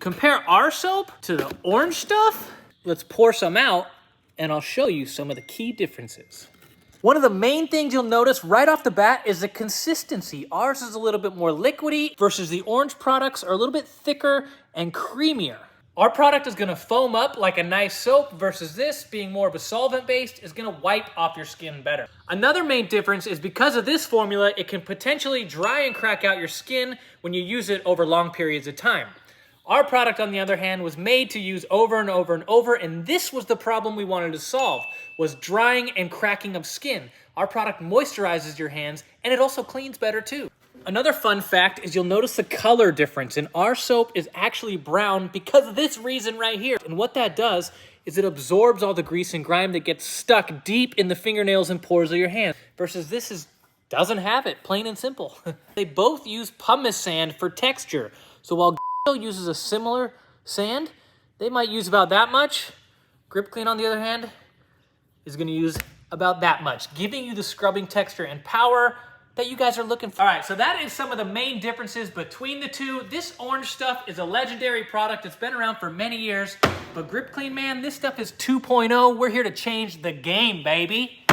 Compare our soap to the orange stuff. Let's pour some out and I'll show you some of the key differences. One of the main things you'll notice right off the bat is the consistency. Ours is a little bit more liquidy versus the orange products are a little bit thicker and creamier. Our product is gonna foam up like a nice soap versus this being more of a solvent based is gonna wipe off your skin better. Another main difference is because of this formula, it can potentially dry and crack out your skin when you use it over long periods of time. Our product, on the other hand, was made to use over and over and over, and this was the problem we wanted to solve, was drying and cracking of skin. Our product moisturizes your hands, and it also cleans better too. Another fun fact is you'll notice the color difference, and our soap is actually brown because of this reason right here. And what that does is it absorbs all the grease and grime that gets stuck deep in the fingernails and pores of your hand, versus this doesn't have it, plain and simple. They both use pumice sand for texture, so while uses a similar sand, they might use about that much. gripclean, on the other hand, is going to use about that much, giving you the scrubbing texture and power that you guys are looking for. All right, so that is some of the main differences between the two. This orange stuff is a legendary product. It's been around for many years, but gripclean, man, this stuff is 2.0. We're here to change the game, baby.